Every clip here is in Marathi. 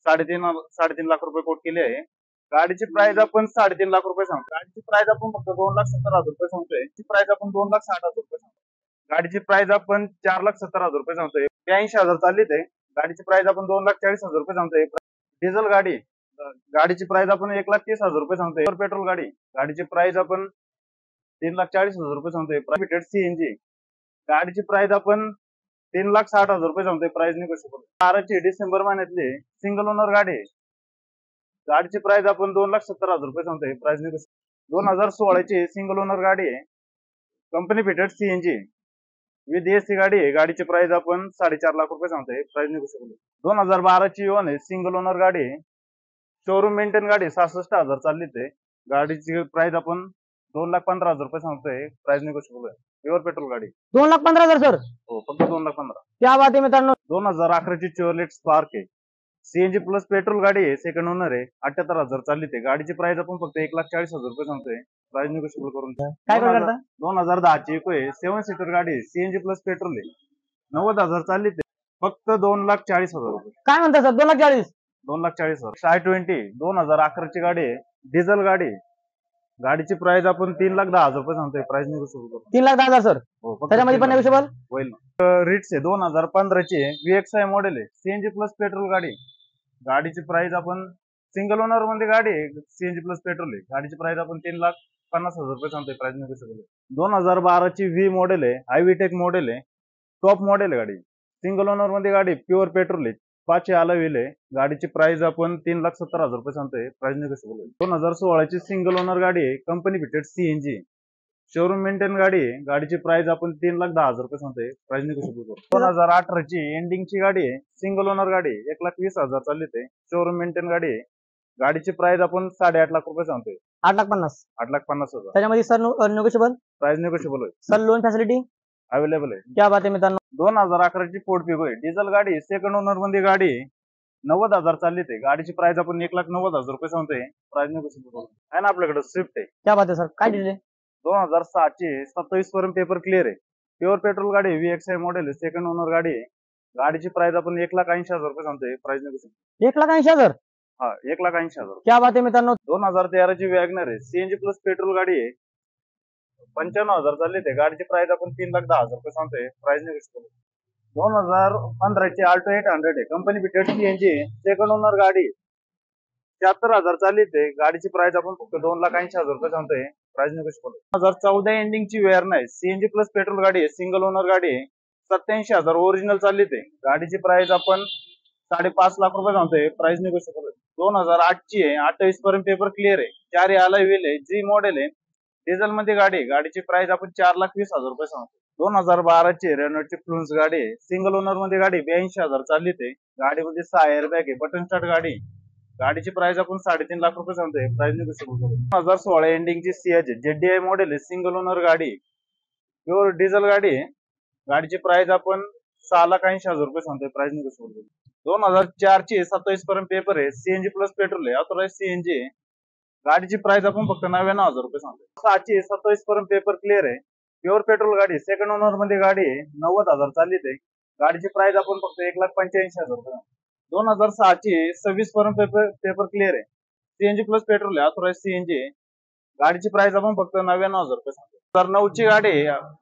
साडेतीन लाख रुपये कोट केले आहे. गाडीची प्राइस आपण 3.5 लाख रुपये सांगतो. गाडीची प्राइस आपण फक्त 2,70,000 रुपये सांगतोय. प्राइस आपण 2,60,000 रुपये सांगतो. गाडीची प्राइस आपण 4,70,000 रुपये सांगतोय. 82,000 चालली ते. गाडीची प्राइस आपण 2,40,000 रुपये सांगतोय. डिझेल गाडी गाडीची प्राइस आपण 1,30,000 रुपये सांगतोय. पेट्रोल गाडीची प्राइस आपण 3,40,000 रुपये सांगतोय. प्रायव्हेट सीएनजी गाडीची प्राइस आपण 3,60,000 रुपये सांगतोय. Price negotiable. 12ची डिसेंबर महिन्यातली सिंगल ओनर गाडी गाडीची प्राइस आपण 2,70,000 रुपये सांगतोय. Price negotiable. 2016ची सिंगल ओनर गाडी आहे. Company fitted CNG with AC गाडी आहे. गाडीची प्राइस आपण 4.5 लाख रुपये सांगतोय. Price negotiable. 2012ची ओन आहे. सिंगल ओनर गाडी आहे. शोरूम मेंटेन गाडी 66,000 चालली ते. गाडीची प्राइस आपण 2,15,000 रुपये सांगतोय. प्राइस निगोशिएबल आहे. प्युअर पेट्रोल गाडी 2,15,000 सर. हो, फक्त 2,15,000. क्या बात आहे मित्रांनो. 2011ची चेवरलेट स्पार्क आहे. सीएनजी प्लस पेट्रोल गाडी आहे. सेकंड ओनर आहे. 78,000 चालली ते. गाडीची प्राइस आपण फक्त 1,40,000 रुपये सांगतोय. प्राइस निगोशिएबल करून काय करता. 2010ची इको आहे. 7 सीटर गाडी सीएनजी प्लस पेट्रोल आहे. 90,000 चालली ते. फक्त 2,40,000 रुपये. काय म्हणता सर. 2,40,000. 2,40,000. i20 2011ची गाडी आहे. डिझेल गाडी. गाडीची प्राइस आपण 3,10,000 रुपये सांगतोय. प्राइस निगोशिएबल करून 3,10,000 सर. हो, त्याच्यामध्ये पण निगोशिएबल होईल. रिट्स आहे 2015ची VXI मॉडेल आहे. सीएनजी प्लस पेट्रोल गाडी. गाडीची प्राइस आपण सिंगल ओनर मध्ये गाडी आहे. सीएनजी प्लस पेट्रोल आहे. गाडीची प्राइस आपण 3,50,000 रुपये सांगतोय. Price negotiable. 2012ची V मॉडेल आहे. हायवीटेक मॉडेल आहे. टॉप मॉडेल आहे गाडी. सिंगल ओनर मध्ये गाडी. प्युअर पेट्रोल आहे. 5 अलॉय व्हील आहे. गाडीची प्राइस आपण 3,70,000 रुपये सांगतोय. प्राइस निगोशिएबल आहे. 2016ची सिंगल ओनर गाडी आहे. Company fitted CNG showroom maintain गाडी आहे. गाडीची प्राइस आपण 3,10,000 रुपये सांगतोय. Price negotiable. 2018ची एंडिंगची गाडी आहे. सिंगल ओनर गाडी 1,20,000 चालली ते. शोरूम मेंटेन गाडी आहे. गाडीची प्राइस आपण 8.5 लाख रुपये सांगतोय. 8,50,000. त्याच्यामध्ये सर निगोशिएबल. प्राइस निगोशिएबल आहे. सर लोन फॅसिलिटी अवेलेबल आहे. क्या बात आहे मित्रांनो. 2011ची फोर्ड फिगो आहे. डिझेल गाडी सेकंड ओनर मध्ये गाडी 90,000 चालली ते. गाडीची प्राइस आपण 1,90,000 रुपये सांगतोय. प्राइस निगोशिएबल आहे ना. आपल्याकडे स्विफ्ट आहे. क्या बात आहे सर. काय डिटेल. 2006ची 27 पर्यंत पेपर क्लिअर आहे. प्युअर पेट्रोल गाडी VXI मॉडेल आहे. सेकंड ओनर गाडी आहे. गाडीची प्राइस आपण 1,80,000 रुपये सांगतोय. Price negotiable. 1,80,000. हा, 1,80,000. क्या बात आहे मित्रांनो. 2013ची वॅगनर आहे. सीएनजी प्लस पेट्रोल गाडी आहे. 95,000 चालली ते. गाडीची प्राइस आपण 3,10,000 रुपये सांगतोय. Price negotiable. 2015ची आल्टो 800 आहे. Company fitted CNG second owner गाडी 76,000 चालली ते. गाडीची प्राइस आपण फक्त 2,80,000 रुपये सांगतोय. Price negotiable. 2014 एंडिंगची वेअर आहे. सीएनजी प्लस पेट्रोल गाडी आहे. सिंगल ओनर गाडी 87,000 ओरिजिनल चालली ते. गाडीची प्राइस आपण 5.5 लाख रुपये सांगतोय. Price negotiable. 2008ची आहे. 28 पर्यंत पेपर क्लिअर आहे. 4 अलॉय व्हील आहे. जी मॉडेल आहे. डिझेल मध्ये गाडी. गाडीची प्राइस आपण 4,20,000 रुपये सांगतो. 2012ची रेनॉल्टची फ्लुन्स गाडी आहे. सिंगल ओनर मध्ये गाडी 82,000 चालली ते. गाडीमध्ये 6 एअरबॅग आहे. बटन स्टार्ट गाडी. गाडीची प्राइस आपण 3.5 लाख रुपये सांगतोय. Price negotiable. 2016 एंडिंगची सियाज ZDI मॉडेल आहे. सिंगल ओनर गाडी. प्युअर डिझेल गाडी. गाडीची प्राइस आपण 6,80,000 रुपये सांगतोय. Price negotiable. 2004ची 27 पर्यंत पेपर आहे. सीएनजी प्लस पेट्रोल आहे. ऑथोराइज सीएनजी आहे. गाडीची प्राइस आपण फक्त 99,000 रुपये सांगतोय. 6ची 27 पर्यंत पेपर क्लिअर आहे. प्युअर पेट्रोल गाडी. सेकंड ओनर मध्ये गाडी 90,000 चालली ते. गाडीची प्राइस आपण फक्त 1,85,000 रुपये. 2006ची 26 पर्यंत पेपर क्लिअर आहे. सीएनजी प्लस पेट्रोल आहे. ऑथोराइज सीएनजी आहे. गाडीची प्राइस आपण फक्त 99,000 रुपये सांगतो. 2009ची गाडी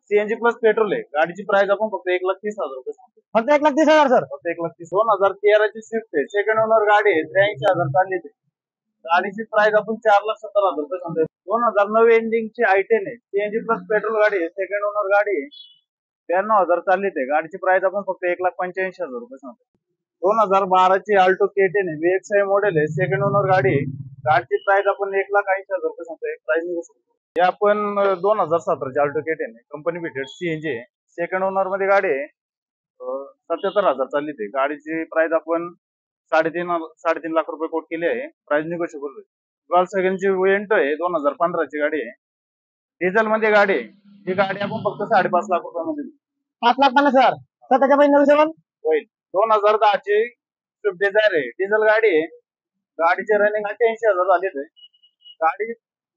सीएनजी प्लस पेट्रोल आहे. गाडीची प्राइस आपण फक्त 1,30,000 रुपये सांगतो. फक्त 1,30,000 सर. फक्त 1,30,000. 2013ची स्विफ्ट आहे. सेकंड ओनर गाडी 83,000 चालली ते. गाडीची प्राइस आपण 4,70,000 रुपये सांगतोय. 2009 एंडिंगची i10 आहे. सीएनजी प्लस पेट्रोल गाडी आहे. सेकंड ओनर गाडी 93,000 चालली ते. गाडीची प्राइस आपण फक्त 1,85,000 रुपये सांगतो. 2012ची आल्टो K10 आहे. VXI मॉडेल आहे. सेकंड ओनर गाडी. गाडीची प्राइस आपण 1,80,000 रुपये सांगतोय. Price negotiable. हे आपण 2017ची आल्टो K10 आहे. कंपनी फिटेड सीएनजी आहे. सेकंड ओनर मध्ये गाडी 77,000 चालली ते. गाडीची प्राइस आपण 3.5 लाख रुपये कोट केली आहे. Price negotiable. Volkswagenची वेंटो आहे. 2015ची गाडी आहे. डिझेल मध्ये गाडी. ही गाडी आपण फक्त 5.5 लाख रुपयामध्ये 5,50,000 सर. त्याच्यामध्ये निगोशिएबल होईल. 2010ची स्विफ्ट डिझायर आहे. डिझेल गाडी आहे. गाडीचे रनिंग 88,000 झाले ते.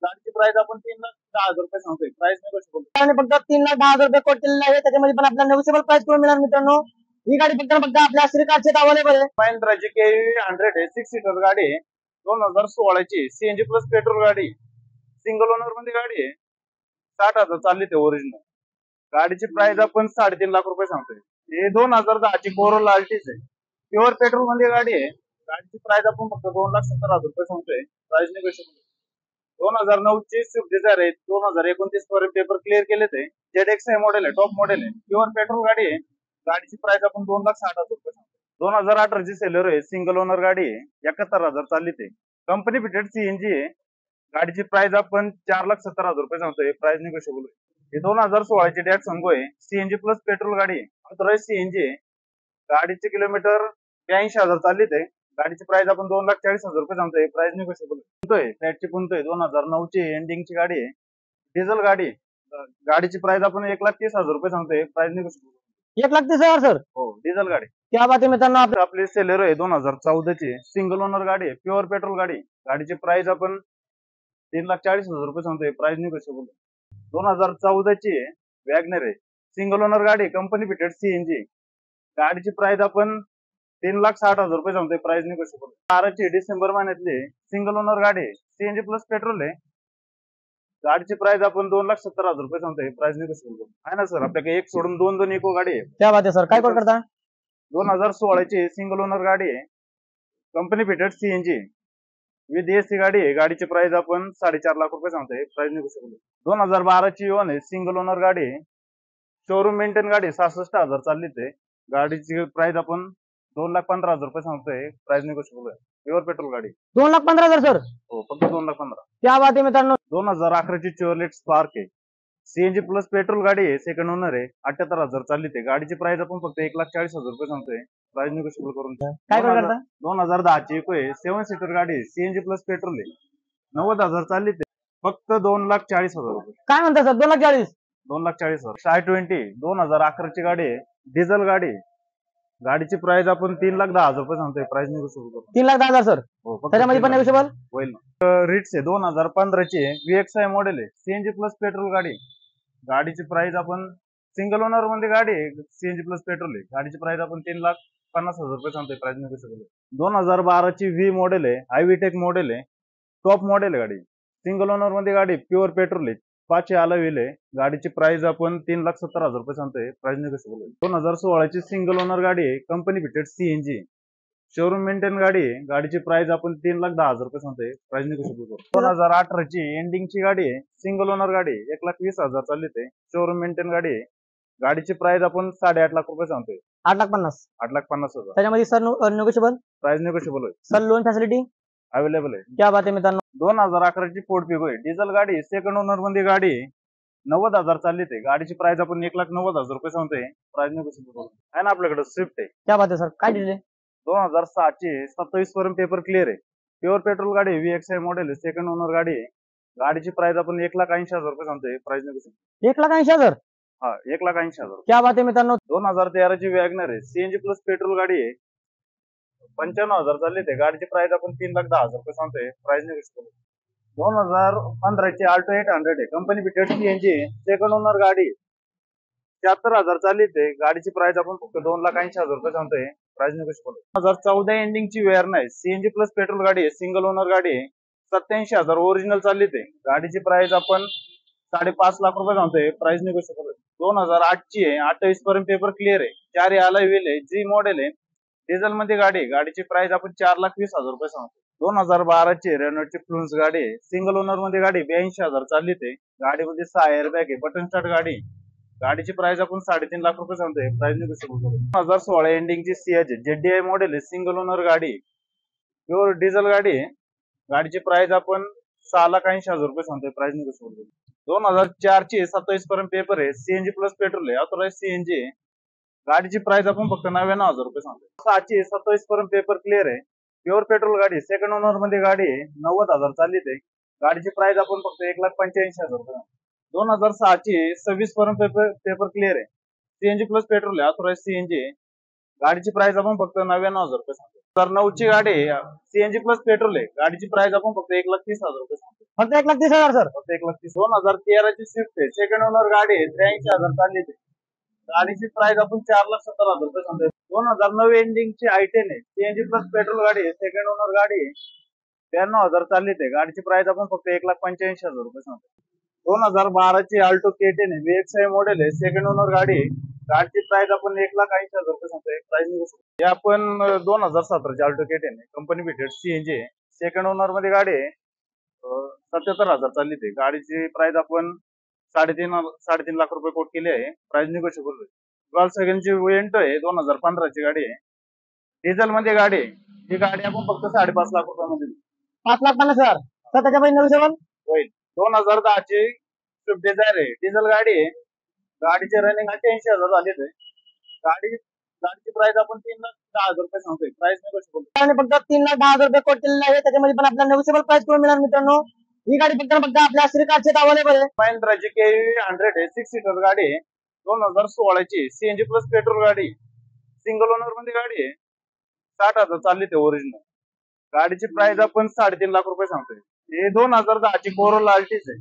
गाडीची प्राइस आपण 3,10,000 रुपये सांगतोय. Price negotiable. फक्त 3,10,000 रुपये कोट केलेला आहे. त्याच्यामध्ये पण आपल्याला निगोशिएबल प्राइस करून मिळणार मित्रांनो. ही गाडी फक्त आपल्या श्रीकारचे अवेलेबल आहे. महिंद्राची KV 100 आहे, 6 सीटर गाडी आहे, 2016 ची सीएनजी प्लस पेट्रोल गाडी, सिंगल ओनर मध्ये गाडी आहे, 60,000 चालली ते ओरिजिनल. गाडीची प्राइस आपण 3.5 लाख रुपये सांगतोय. हे 2010 ची कोरोला अल्टिस आहे, प्युअर पेट्रोल मध्ये गाडी आहे. गाडीची प्राइस आपण फक्त 2,70,000 रुपये सांगतोय, प्राइस निगोशिएबल. 2009 ची स्विफ्ट डिझायर आहे, 2029 पर्यंत पेपर क्लिअर केले ते. ZXi मॉडेल आहे, टॉप मॉडेल आहे, प्युअर पेट्रोल गाडी आहे. गाडीची प्राइस आपण 2,60,000 रुपये सांगतोय. 2018 ची सेलर आहे, सिंगल ओनर गाडी आहे, 71,000 चालली ते. कंपनी फिटेड सीएनजी आहे. गाडीची प्राइस आपण 4,70,000 रुपये सांगतोय, प्राइस निगोशिएबल आहे. हे 2016 ची डॅक संगो आहे, सीएनजी प्लस पेट्रोल गाडी आहे, ऑथराइज सीएनजी आहे. गाडीचे किलोमीटर 82,000 चालली ते. गाडीची प्राइस आपण 2,40,000 रुपये सांगतोय, प्राइस निगोशिएबल आहे. फ्लॅटची पुंतोय 2009 ची एंडिंगची गाडी आहे, डिझेल गाडी आहे. गाडीची प्राइस आपण 1,30,000 रुपये सांगतोय, प्राइस निगोशिएबल. 1,30,000 सर. हो, डिझेल गाडी. क्या बात आहे मित्रांनो. आपली सेलेरो आहे, 2014 ची सिंगल ओनर गाडी आहे, प्युअर पेट्रोल गाडी. गाडीची प्राइस आपण 3,40,000 रुपये सांगतोय, प्राइस निगोशिएबल. 2014 ची वॅगनर आहे, सिंगल ओनर गाडी, कंपनी फिटेड सीएनजी. गाडीची प्राइस आपण 3,60,000 रुपये सांगतोय, प्राइस निगोशिएबल. 12 ची डिसेंबर महिन्यातली सिंगल ओनर गाडी आहे, सीएनजी प्लस पेट्रोल आहे. गाडीची प्राइस आपण 2,70,000 रुपये सांगतोय, प्राइस निगोशिएबल आहे ना सर. आपल्याकडे एक सोडून दोन इको गाडी आहे. क्या बात आहे सर. काय कोड करता? 2016 ची सिंगल ओनर गाडी आहे, company fitted CNG with AC गाडी आहे. गाडीची प्राइस आपण 4.5 लाख रुपये सांगतोय, प्राइस निगोशिएबल. 2012 ची ओन आहे, सिंगल ओनर गाडी आहे, शोरूम मेंटेन गाडी, 66,000 चालली ते. गाडीची प्राइस आपण 2,15,000 रुपये सांगतोय, प्राइस निगोशिएबल आहे. प्युअर पेट्रोल गाडी. 2,15,000 सर. हो, फक्त 2,15,000. क्या बात आहे मित्रांनो. 2011 ची चेव्हरलेट स्पार्क आहे, सीएनजी प्लस पेट्रोल गाडी आहे, सेकंड ओनर आहे, 78,000 चालली ते. गाडीची प्राइस आपण फक्त 1,40,000 रुपये सांगतोय, प्राइस निगोशिएबल करून. काय कोड करता? 2010 ची इको आहे, 7 सीटर गाडी आहे, सीएनजी प्लस पेट्रोल आहे, 90,000 चालली ते. फक्त 2,40,000 रुपये. काय म्हणता सर? 2,40,000. 2,40,000. शाय 20 2011 ची गाडी आहे, डिझेल गाडी आहे. गाडीची प्राइस आपण 3,10,000 रुपये सांगतोय, प्राइस निगोशिएबल करून. 3,10,000 सर. हो, फक्त त्याच्यामध्ये पण 3,00,000 नेगोशिएबल होईल. रिट्स आहे, 2015 ची VXi मॉडेल आहे, सीएनजी प्लस पेट्रोल गाडी. गाडीची प्राइस आपण सिंगल ओनर मध्ये गाडी आहे, सीएनजी प्लस पेट्रोल आहे. गाडीची प्राइस आपण 3,50,000 रुपये सांगतोय, प्राइस निगोशिएबल. 2012 ची V मॉडेल आहे, हायवीटेक मॉडेल आहे, टॉप मॉडेल आहे गाडी, सिंगल ओनर मध्ये गाडी, प्युअर पेट्रोल आहे, 5 अलॉय आहे. गाडीची प्राइस आपण 3,70,000 रुपये सांगतोय, प्राइस निगोशिएबल. 2016 ची सिंगल ओनर गाडी आहे, company fitted CNG, showroom maintain गाडी आहे. गाडीची प्राइस आपण 3,10,000 रुपये सांगतोय, प्राइस निगोशिएबल. 2018 ची एंडिंगची गाडी आहे, सिंगल ओनर गाडी, 1,20,000 चालली ते. शोरूम मेंटेन गाडी आहे. गाडीची प्राइस आपण 8.5 लाख रुपये सांगतोय, 8,50,000. 8,50,000. त्याच्यामध्ये सर नेगोशिएबल. प्राइस निगोशिएबल होईल सर लोन फॅसिलिटी अवेलेबल आहे. क्या बात आहे मित्रांनो. 2011 ची फोर्ड फिगो आहे, डिझेल गाडी, सेकंड ओनर मध्ये गाडी, 90,000 चालली ते. गाडीची प्राइस आपण 1,90,000 रुपये सांगतोय, प्राइस निगोशिएबल आहे ना. आपल्याकडे स्विफ्ट आहे, क्या बात आहे सर. काय दिले? 2007 ची 27 पर्यंत पेपर क्लिअर आहे, प्युअर पेट्रोल गाडी, VXi मॉडेल आहे, सेकंड ओनर गाडी आहे. गाडीची प्राइस आपण 1,80,000 रुपये सांगतोय, प्राइस निगोशिएबल. 1,80,000. हा, 1,80,000. क्या बात आहे मित्रांनो. 2013 ची वॅगनर आहे, सीएनजी प्लस पेट्रोल गाडी आहे, 95,000 चालली ते. गाडीची प्राइस आपण 3,10,000 रुपये सांगतोय, प्राइस निगोशिएबल. 2015 ची Alto 800 आहे, company fitted CNG, second owner गाडी, 76,000 चालली ते. गाडीची प्राइस आपण फक्त 2,80,000 रुपये सांगतोय, प्राइस निगोशिएबल. 2014 एंडिंग ची वेअर आहे, सीएनजी प्लस पेट्रोल गाडी आहे, सिंगल ओनर गाडी आहे, 87,000 ओरिजिनल चालली ते. गाडीची प्राइस आपण 5.5 लाख रुपये सांगतोय, प्राइस निगोशिएबल. 2008 ची आहे, 28 पर्यंत पेपर क्लिअर आहे, 4 अलॉय व्हील आहे, जी मॉडेल आहे, डिझेल मध्ये गाडी आहे. गाडीची प्राइस आपण 4,20,000 रुपये सांगतो. 2012 ची रेनॉल्टची फ्लुन्स गाडी आहे, सिंगल ओनर मध्ये गाडी, 82,000 चालली ते. गाडीमध्ये 6 एअरबॅग आहे, बटन स्टार्ट गाडी. गाडीची प्राइस आपण 3.5 लाख रुपये सांगतोय, प्राइस निगोशिएबल. 2016 एंडिंगची सियाज आहे, ZDI मॉडेल आहे, सिंगल ओनर गाडी, प्युअर डिझेल गाडी आहे. गाडीची प्राइस आपण 6,80,000 रुपये सांगतोय, प्राइस निगोशिएबल. 2004 ची 27 पर्यंत पेपर आहे, सीएनजी प्लस पेट्रोल आहे, ऑथराइज सीएनजी आहे. गाडीची प्राइस आपण फक्त 99,000 रुपये सांगतोय. 6 ची 27 पर्यंत पेपर क्लिअर आहे, प्युअर पेट्रोल गाडी, सेकंड ओनर मध्ये गाडी आहे, 90,000 चालली ते. गाडीची प्राइस आपण फक्त 1,85,000 रुपये. 2006 ची 26 पर्यंत पेपर क्लिअर आहे, सीएनजी प्लस पेट्रोल आहे, ऑथराइज सीएनजी आहे. गाडीची प्राइस आपण फक्त 99,000 रुपये सांगतो. 2009 ची गाडी आहे, सीएनजी प्लस पेट्रोल आहे. गाडीची प्राइस आपण फक्त 1,30,000 रुपये सांगतो. फक्त 1,30,000 सर. फक्त 1,30,000. 2013 ची स्विफ्ट आहे, सेकंड ओनर गाडी आहे, 83,000 चालली ते. गाडीची प्राइस आपण 4,70,000 रुपये सांगतो. 2009 एंडिंगची I10 आहे, सीएनजी प्लस पेट्रोल गाडी आहे, सेकंड ओनर गाडी आहे. 92,000 चालली ते. गाडीची प्राइस आपण फक्त 1,85,000 रुपये सांगतो. 2012ची अल्टो K10 आहे, VXI मॉडेल आहे, सेकंड ओनर गाडी आहे. गाडीची प्राइस आपण 1,80,000 रुपये सांगतोय. प्राइस हे आपण 2017ची अल्टो K10 आहे, कंपनी फिटेड सीएनजी आहे, सेकंड ओनर मध्ये गाडी आहे. 77,000 चालली ते. गाडीची प्राइस आपण 3.5 लाख रुपये कोट केली आहे. प्राइस निगोशिएबल आहे. Volkswagenची वेंटो आहे, 2015ची गाडी आहे, डिझेल मध्ये गाडी आहे. ही गाडी आपण फक्त 5.5 लाख रुपयामध्ये 5,50,000 सर, त्याच्यामध्ये नेगोशिएबल होईल. 2010ची स्विफ्ट डिझायर आहे, डिझेल गाडी आहे. गाडीचे रनिंग 88,000 झाले. गाडीची प्राइस आपण 3,10,000 रुपये सांगतोय. प्राइस निगोशिएबल आणि फक्त 3,10,000 रुपये कोट केलेला आहे. त्याच्यामध्ये पण आपल्याला नेगोशिएबल प्राइस करून मिळणार मित्रांनो. ही गाडी फक्त आपल्या श्रीकारचे अवेलेबल आहे. महिंद्राची KV100 आहे, 6 सीटर गाडी आहे, 2016ची सीएनजी प्लस पेट्रोल गाडी, सिंगल ओनर मध्ये गाडी आहे. 60,000 चालली ते ओरिजिनल. गाडीची प्राइस आपण 3.5 लाख रुपये सांगतोय. हे 2010ची कोरोला अल्टिस आहे,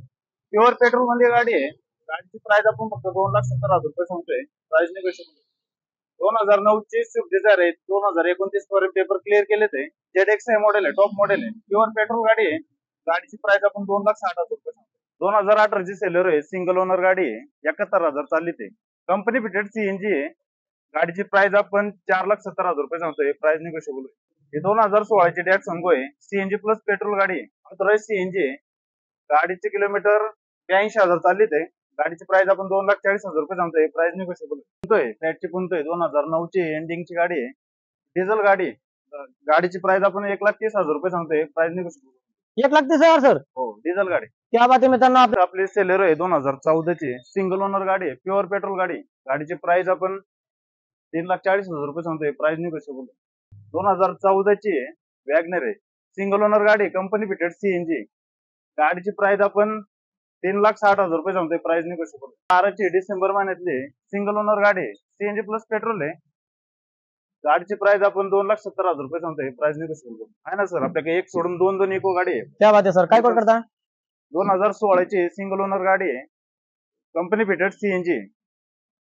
प्युअर पेट्रोल मध्ये गाडी आहे. गाडीची प्राइस आपण फक्त 2,70,000 रुपये सांगतोय. Price negotiable. 2009ची स्विफ्ट डिझायर आहे, 2029 पर्यंत पेपर क्लिअर केले ते. ZXI मॉडेल आहे, टॉप मॉडेल आहे, प्युअर पेट्रोल गाडी आहे. गाडीची प्राइस आपण 2,60,000 रुपये सांगतोय. 2018ची सेलर आहे, सिंगल ओनर गाडी आहे, 71,000 चालली ते. कंपनी फिटेड सीएनजी आहे. गाडीची प्राइस आपण 4,70,000 रुपये सांगतोय. प्राइस निगोशिएबल आहे. हे 2016ची डॅक्संगो आहे, सीएनजी प्लस पेट्रोल गाडी आहे, ऑथराइज सीएनजी आहे. गाडीचे किलोमीटर 82,000 चालली ते. गाडीची प्राइस आपण 2,40,000 रुपये सांगतोय. प्राइस निगोशिएबल आहे. फ्लॅटची पुंतोय 2009ची एंडिंगची गाडी आहे, डिझेल गाडी आहे. गाडीची प्राइस आपण 1,30,000 रुपये सांगतोय. Price negotiable. 1,30,000 सर, हो, डिझेल गाडी. क्या बात आहे मित्रांनो. आपली सेलेरो आहे, 2014ची सिंगल ओनर गाडी आहे, प्युअर पेट्रोल गाडी. गाडीची प्राइस आपण 3,40,000 रुपये सांगतोय. Price negotiable. 2014ची वॅगनर आहे, सिंगल ओनर गाडी, कंपनी फिटेड सीएनजी. गाडीची प्राइस आपण 3,60,000 रुपये सांगतोय. Price negotiable. 12ची डिसेंबर महिन्यातली सिंगल ओनर गाडी आहे, सीएनजी प्लस पेट्रोल आहे. गाडीची प्राइस आपण 2,70,000 रुपये सांगतोय. प्राइस निगोशिएबल आहे ना सर. आपल्याकडे एक सोडून दोन इको गाडी आहे. क्या बात आहे सर, काय कोट करता? 2016ची सिंगल ओनर गाडी आहे, company fitted CNG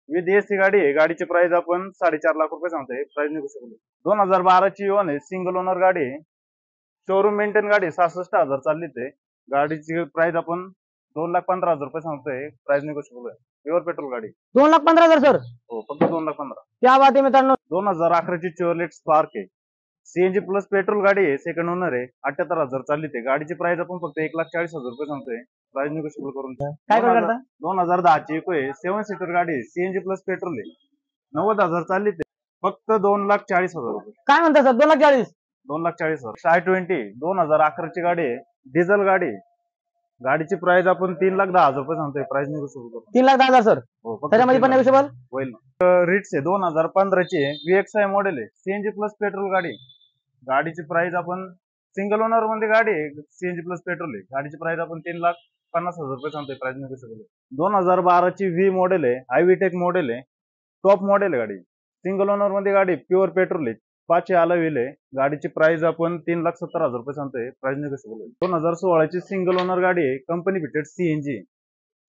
with AC गाडी आहे. गाडीची प्राइस आपण 4.5 लाख रुपये सांगतोय. Price negotiable. 2012ची ओन आहे, सिंगल ओनर गाडी आहे, शोरूम मेंटेन गाडी, 66,000 चालली ते. गाडीची प्राइस आपण 2,15,000 रुपये सांगतोय. प्राइस निगोशिएबल आहे. प्युअर पेट्रोल गाडी. 2,15,000 सर, हो, फक्त 2,15,000. क्या बात आहे मित्रांनो. 2011ची चेव्हरलेट स्पार्क आहे, सीएनजी प्लस पेट्रोल गाडी आहे, सेकंड ओनर आहे, 78,000 चालली ते. गाडीची प्राइस आपण फक्त 1,40,000 रुपये सांगतोय. प्राइस निगोशिएबल करून. काय कोट करता? 2010ची इको आहे, 7 सीटर गाडी, सीएनजी प्लस पेट्रोल आहे, 90,000 चालली ते. फक्त 2,40,000 रुपये. काय म्हणता सर? 2,40,000. 2,40,000. I20 2011ची गाडी आहे, डिझेल गाडी. गाडीची प्राइस आपण 3,10,000 रुपये सांगतोय. प्राइस निगोशिएबल करून. 3,10,000 सर, हो, फक्त त्याच्यामध्ये पण 3,00,000 नेगोशिएबल होईल. रिट्स आहे, 2015ची VXI मॉडेल आहे, सीएनजी प्लस पेट्रोल गाडी. गाडीची प्राइस आपण सिंगल ओनर मध्ये गाडी आहे, सीएनजी प्लस पेट्रोल आहे. गाडीची प्राइस आपण 3,50,000 रुपये सांगतोय. Price negotiable. 2012ची V मॉडेल आहे, हायवीटेक मॉडेल आहे, टॉप मॉडेल आहे गाडी, सिंगल ओनर मध्ये गाडी, प्युअर पेट्रोल आहे, 5 अलॉय आहे. गाडीची प्राइस आपण 3,70,000 रुपये सांगतोय. Price negotiable. 2016ची सिंगल ओनर गाडी आहे, company fitted CNG,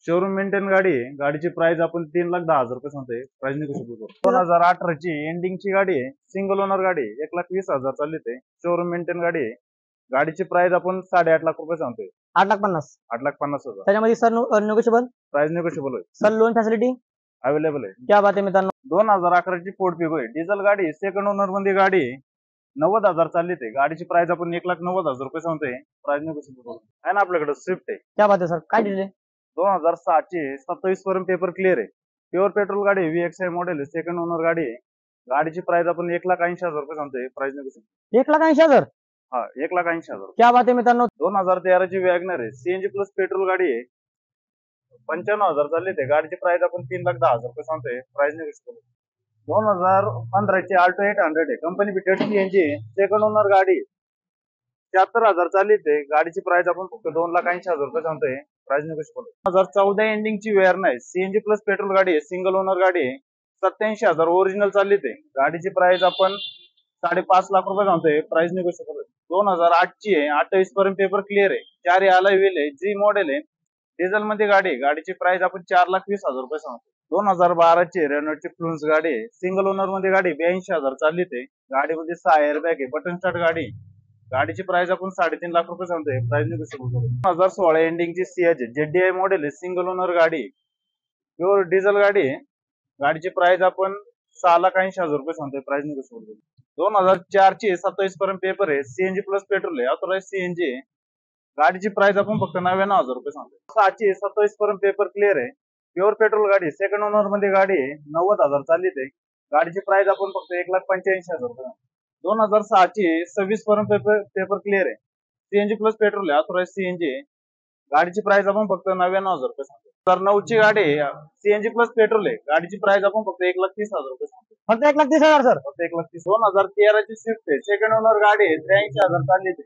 showroom maintain गाडी आहे. गाडीची प्राइस आपण 3,10,000 रुपये सांगतोय. Price negotiable. 2018ची एंडिंगची गाडी आहे, सिंगल ओनर गाडी, 1,20,000 चालली ते. शोरूम मेंटेन गाडी आहे. गाडीची प्राइस आपण 8.5 लाख रुपये सांगतोय. 8,50,000. 8,50,000. त्याच्यामध्ये सर नेगोशिएबल. प्राइस निगोशिएबल होईल. सर लोन फॅसिलिटी अवेलेबल आहे. क्या बात आहे मित्रांनो. 2011ची फोर्ड फिगो आहे, डिझेल गाडी, सेकंड ओनर मध्ये गाडी, 90,000 चालली ते. गाडीची प्राइस आपण 1,90,000 रुपये सांगतोय. प्राइस निगोशिएबल आहे ना. आपल्याकडे स्विफ्ट आहे, क्या बात आहे सर, काय दिले? 2007ची 27 पर्यंत पेपर क्लिअर आहे, प्युअर पेट्रोल गाडी, VXI मॉडेल आहे, सेकंड ओनर गाडी आहे. गाडीची प्राइस आपण 1,80,000 रुपये सांगतोय. Price negotiable. 1,80,000. हा, 1,80,000. क्या बात आहे मित्रांनो. 2013ची वॅगनर आहे, सीएनजी प्लस पेट्रोल गाडी आहे, 95,000 चालली ते. गाडीची प्राइस आपण 3,10,000 रुपये सांगतोय. Price negotiable. 2015ची अल्टो 800 आहे, company fitted CNG, second owner गाडी, 76,000 चालली ते. गाडीची प्राइस आपण फक्त 2,80,000 रुपये सांगतोय. Price negotiable. 2014 एंडिंगची वेअर नाही, सीएनजी प्लस पेट्रोल गाडी आहे, सिंगल ओनर गाडी आहे, 87,000 ओरिजिनल चालली ते. गाडीची प्राइस आपण 5.5 लाख रुपये सांगतोय. Price negotiable. 2008ची आहे, 28 पर्यंत पेपर क्लिअर आहे, 4 अलॉय व्हील आहे, जी मॉडेल आहे, डिझेल मध्ये गाडी आहे. गाडीची प्राइस आपण 4,20,000 रुपये सांगतो. 2012ची रेनॉल्टची फ्लुन्स गाडी आहे. सिंगल ओनर मध्ये गाडी 82,000 चालली ते. गाडीमध्ये 6 एअरबॅग आहे. बटन स्टार्ट गाडी. गाडीची प्राइस आपण 3.5 लाख रुपये सांगतोय. प्राइस निगोशिएबल करू. 2016 एंडिंगची सीएच जेडीआय मॉडेल आहे. सिंगल ओनर गाडी. प्युअर डिझेल गाडी आहे. गाडीची प्राइस आपण 6,80,000 रुपये सांगतोय. प्राइस निगोशिएबल करू. 2004 ची 27 पर्यंत पेपर आहे. सीएनजी प्लस पेट्रोल आहे. ऑथोराइज सीएनजी आहे. गाडीची प्राइस आपण फक्त 99,000 रुपये सांगतोय. 6 ची 27 पर्यंत पेपर क्लिअर आहे. प्युअर पेट्रोल गाडी. सेकंड ओनर मध्ये गाडी आहे. 90,000 चालली ते. गाडीची प्राइस आपण फक्त 1,85,000 रुपये. 2006 ची 26 पर्यंत पेपर क्लिअर आहे. सीएनजी प्लस पेट्रोल आहे. ऑथोराइज सीएनजी आहे. गाडीची प्राइस आपण फक्त 99,000 रुपये सांगतो. 2009 ची गाडी आहे. सीएनजी प्लस पेट्रोल आहे. गाडीची प्राइस आपण फक्त 1,30,000 रुपये सांगतो. फक्त 1,30,000 सर. फक्त 1,30,000. 2013 ची स्विफ्ट आहे. सेकंड ओनर गाडी आहे. 83,000 चालली ते.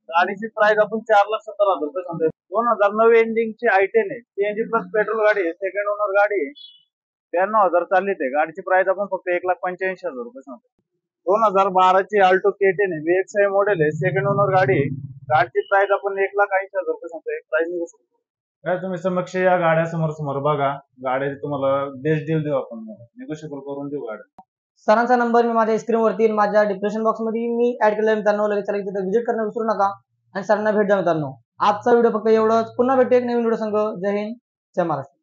गाडीची प्राइस आपण 4,70,000 रुपये सांगतो. 2009 एंडिंगची i10 आहे. सीएनजी प्लस पेट्रोल गाडी आहे. सेकंड ओनर गाडी आहे. 93,000 चालली ते. गाडीची प्राइस आपण फक्त 1,85,000 रुपये सांगतो. 2012 ची अल्टो K10 आहे. VXI मॉडेल आहे. सेकंड ओनर गाडी आहे. गाडीची प्राइस आपण 1,80,000 रुपये सांगतोय. Price negotiable. काय तुम्ही समक्ष या गाड्या समोर बघा. गाड्या तुम्हाला बेस्ट डील देऊ आपण. निगोशिएबल करून देऊ गाड्या. सरांचा नंबर मी माझ्या स्क्रीनवरती माझ्या डिस्क्रिप्शन बॉक्स मध्ये मी ऍड केलेला मित्रांनो. लगेच तिथे व्हिजिट करणं विसरू नका आणि सरांना भेट द्या मित्रांनो. आजचा व्हिडिओ फक्त एवढंच. पुन्हा भेटू एक नवीन व्हिडिओ संग. जय हिंद, जय महाराष्ट्र.